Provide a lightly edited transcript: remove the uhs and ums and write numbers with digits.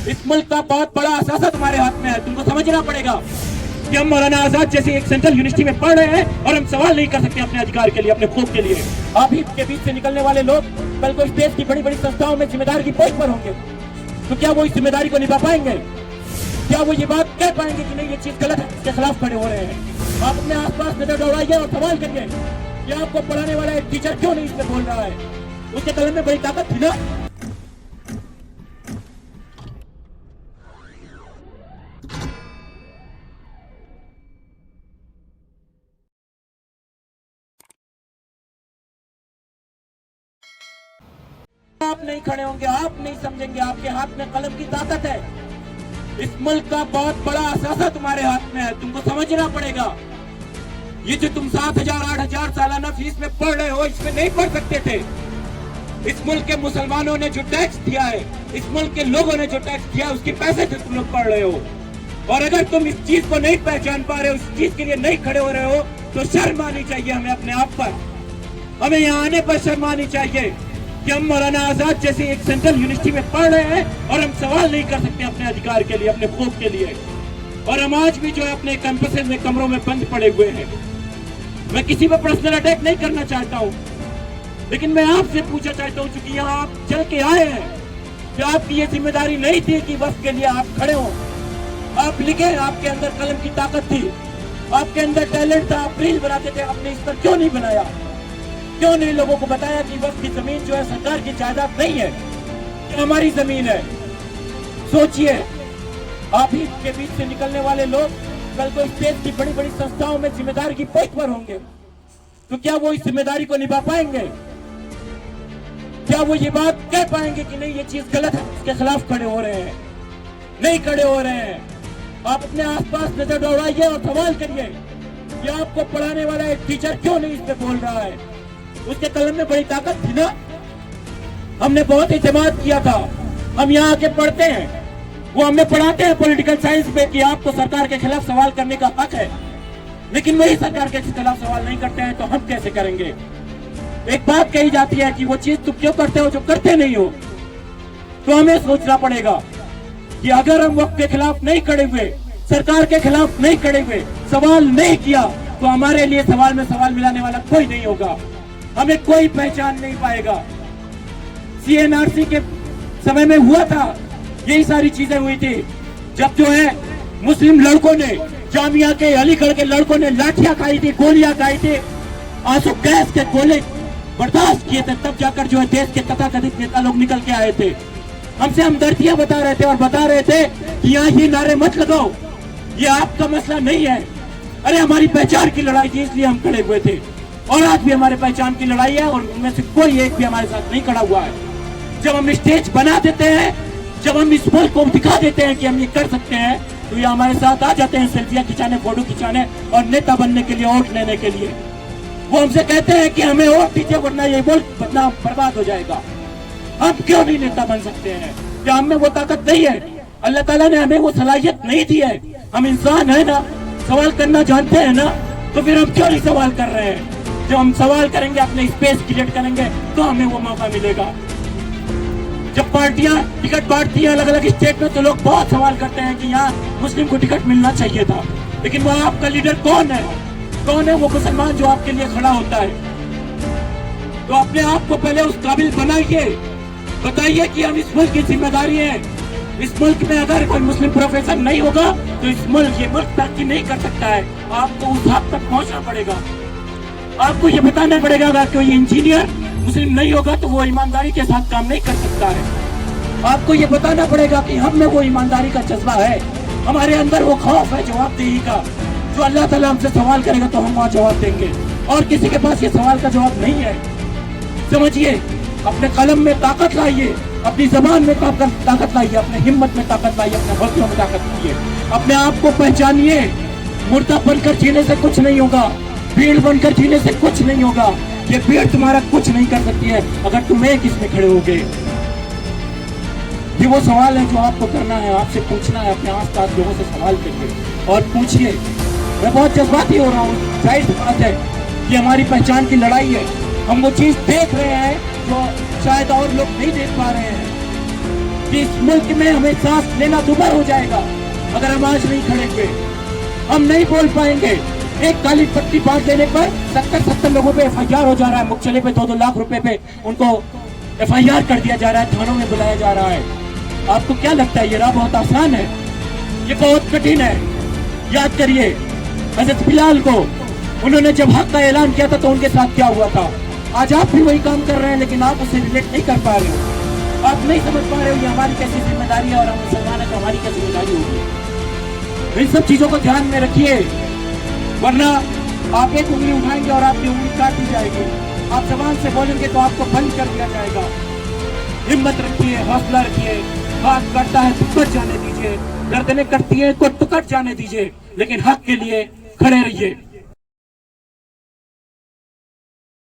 इस मुल्क का बहुत बड़ा असासा तुम्हारे हाथ में है। तुमको समझना पड़ेगा कि हम मौलाना आजाद जैसी एक सेंट्रल यूनिवर्सिटी में पढ़ रहे हैं और हम सवाल नहीं कर सकते अपने अधिकार के लिए, अपने हकूक के लिए। आप ही के बीच से निकलने वाले लोग कल को इस देश की बड़ी बड़ी संस्थाओं में जिम्मेदार की पोस्ट पर होंगे, तो क्या वो इस जिम्मेदारी को निभा पाएंगे? क्या वो ये बात कह पाएंगे कि नहीं ये चीज गलत है, इसके खिलाफ खड़े हो रहे हैं? आप अपने आसपास नजर दौड़ाइए और सवाल करिए कि आपको पढ़ाने वाला एक टीचर क्यों नहीं इसमें बोल रहा है? उसके कलम में बड़ी ताकत थी ना। आप नहीं खड़े होंगे, आप नहीं समझेंगे, आपके हाथ में कलम की ताकत है। इस मुल्क का बहुत बड़ा असासा तुम्हारे हाथ में है, तुमको समझना पड़ेगा। ये जो तुम 7,000 8,000 सालाना फीस में पढ़ रहे हो, इसमें नहीं पढ़ सकते थे। इस मुल्क के मुसलमानों ने जो टैक्स दिया है, इस मुल्क के लोगों ने जो टैक्स दिया है, उसके पैसे से तुम लोग पढ़ रहे हो। और अगर तुम इस चीज को नहीं पहचान पा रहे हो, इस चीज के लिए नहीं खड़े हो रहे हो, तो शर्म आनी चाहिए हमें अपने आप पर। हमें यहाँ आने पर शर्म आनी चाहिए कि हम मौलाना आजाद जैसी एक सेंट्रल यूनिवर्सिटी में पढ़ रहे हैं और हम सवाल नहीं कर सकते अपने अधिकार के लिए, अपने हकूक के लिए। और हम आज भी जो है अपने कैंपस में कमरों में बंद पड़े हुए हैं। मैं किसी पर पर्सनल अटैक नहीं करना चाहता हूँ, लेकिन मैं आपसे पूछना चाहता हूँ, चूंकि यहाँ आप चल के आए हैं, कि आपकी ये जिम्मेदारी नहीं थी कि वक्त के लिए आप खड़े हो, आप लिखे, आपके अंदर कलम की ताकत थी, आपके अंदर टैलेंट था, आप रील बनाते थे, आपने इस पर क्यों नहीं बनाया? क्यों नहीं लोगों को बताया कि वक्त की जमीन जो है सरकार की जायदाद नहीं है, ये हमारी जमीन है? सोचिए, आप ही के बीच से निकलने वाले लोग कल को इस देश की बड़ी बड़ी संस्थाओं में जिम्मेदार की पोस्ट पर होंगे, तो क्या वो इस जिम्मेदारी को निभा पाएंगे? क्या वो ये बात कह पाएंगे कि नहीं ये चीज गलत है, इसके खिलाफ खड़े हो रहे हैं? नहीं खड़े हो रहे हैं। आप अपने आसपास नजर दौड़ाइए और सवाल करिए कि आपको पढ़ाने वाला एक टीचर क्यों नहीं इसमें बोल रहा है? उसके कलम में बड़ी ताकत थी ना। हमने बहुत इत्तेमाद किया था, हम यहाँ आके पढ़ते हैं, वो हमें पढ़ाते हैं पॉलिटिकल साइंस पे कि आपको सरकार के खिलाफ सवाल करने का हक है, लेकिन वही सरकार के खिलाफ सवाल नहीं करते हैं, तो हम कैसे करेंगे? एक बात कही जाती है कि वो चीज तुम क्यों करते हो जो करते नहीं हो। तो हमें सोचना पड़ेगा कि अगर हम वक्त के खिलाफ नहीं खड़े हुए, सरकार के खिलाफ नहीं खड़े हुए, सवाल नहीं किया, तो हमारे लिए सवाल में सवाल मिलाने वाला कोई नहीं होगा, हमें कोई पहचान नहीं पाएगा। CNRC के समय में हुआ था, यही सारी चीजें हुई थी, जब जो है मुस्लिम लड़कों ने, जामिया के, अलीगढ़ के लड़कों ने लाठियां खाई थी, गोलियां खाई थी, आंसू गैस के गोले बर्दाश्त किए थे, तब जाकर जो है देश के तथाकथित नेता लोग निकल के आए थे, हमसे हमदर्दियां बता रहे थे और बता रहे थे कि यहाँ ये नारे मत लगाओ, ये आपका मसला नहीं है। अरे हमारी पहचान की लड़ाई थी, इसलिए हम खड़े हुए थे, और आज भी हमारे पहचान की लड़ाई है, और उनमें से कोई एक भी हमारे साथ नहीं खड़ा हुआ है। जब हम स्टेज बना देते हैं, जब हम इस मुल्क को दिखा देते हैं कि हम ये कर सकते हैं, तो ये हमारे साथ आ जाते हैं सेल्फियां खिंचाने, फोटो खिंचाने और नेता बनने के लिए, वोट लेने के लिए। वो हमसे कहते हैं कि हमें वोट दीजिए वरना ये मुल्क बदनाम बर्बाद हो जाएगा। हम क्यों नहीं नेता बन सकते हैं? क्या हमें वो ताकत नहीं है? अल्लाह ताला ने हमें वो सलाहियत नहीं दी है? हम इंसान है ना, सवाल करना जानते हैं ना, तो फिर हम क्यों नहीं सवाल कर रहे हैं? जब हम सवाल करेंगे, अपने स्पेस क्रिएट करेंगे, तो हमें वो मौका मिलेगा। जब पार्टियां टिकट बांटती हैं अलग अलग स्टेट में, तो लोग बहुत सवाल करते हैं कि यहाँ मुस्लिम को टिकट मिलना चाहिए था, लेकिन वो आपका लीडर कौन है? कौन है वो मुसलमान जो आपके लिए खड़ा होता है? तो अपने आप को पहले उस काबिल बनाइए, बताइए कि हम इस मुल्क की जिम्मेदारी है। इस मुल्क में अगर कोई मुस्लिम प्रोफेसर नहीं होगा, तो इस मुल्क ये मुल्क तरक्की नहीं कर सकता है। आपको उस हद तक पहुंचना पड़ेगा। आपको ये बताना पड़ेगा अगर कोई इंजीनियर मुस्लिम नहीं होगा तो वो ईमानदारी के साथ काम नहीं कर सकता है। आपको ये बताना पड़ेगा कि हम में वो ईमानदारी का जज्बा है, हमारे अंदर वो खौफ है जवाबदेही का, जो अल्लाह ताला हमसे सवाल करेगा तो हम वहाँ जवाब देंगे, और किसी के पास ये सवाल का जवाब नहीं है। समझिए, अपने कलम में ताकत लाइए, अपनी जबान में ताकत लाइए, अपने हिम्मत में ताकत लाइए, अपने हौसलों में ताकत लाइए, अपने आप को पहचानिए। मुर्दा बनकर जीने से कुछ नहीं होगा, भीड़ बनकर जीने से कुछ नहीं होगा। ये भीड़ तुम्हारा कुछ नहीं कर सकती है अगर तुम एक इसमें खड़े हो गए। ये वो सवाल है जो आपको करना है, आपसे पूछना है। अपने आस पास लोगों से सवाल करिए और पूछिए। मैं बहुत जज्बाती हो रहा हूँ, जाहिर बात है, ये हमारी पहचान की लड़ाई है। हम वो चीज देख रहे हैं जो शायद और लोग नहीं देख पा रहे हैं। कि इस मुल्क में हमें सांस लेना दुभर हो जाएगा अगर हम आज नहीं खड़े हुए। हम नहीं बोल पाएंगे। एक काली पट्टी बांट देने पर 70 लोगों पे FIR हो जा रहा है। मुख्तलिफ पे 2-2 लाख रुपए पे उनको FIR कर दिया जा रहा है, थानों में बुलाया जा रहा है। आपको क्या लगता है ये राह बहुत आसान है? ये बहुत कठिन है। याद करिए हजरत बिलाल को उन्होंने जब हक का ऐलान किया था तो उनके साथ क्या हुआ था। आज आप भी वही काम कर रहे हैं, लेकिन आप उसे रिलेट नहीं कर पा रहे हो। आप नहीं समझ पा रहे हो ये हमारी कैसी जिम्मेदारी है और हम मुसलमान है तो हमारी क्या जिम्मेदारी होगी। इन सब चीजों को ध्यान में रखिए, वरना आप एक उंगली उठाएंगे और आपकी उंगली काट दी जाएगी। आप जबान से बोलेंगे तो आपको बंद कर दिया जाएगा। हिम्मत रखिए, हौसला रखिए। हाथ कटता है तो कट जाने दीजिए, गर्दनें कटती है तो कट जाने दीजिए, लेकिन हक के लिए खड़े रहिए।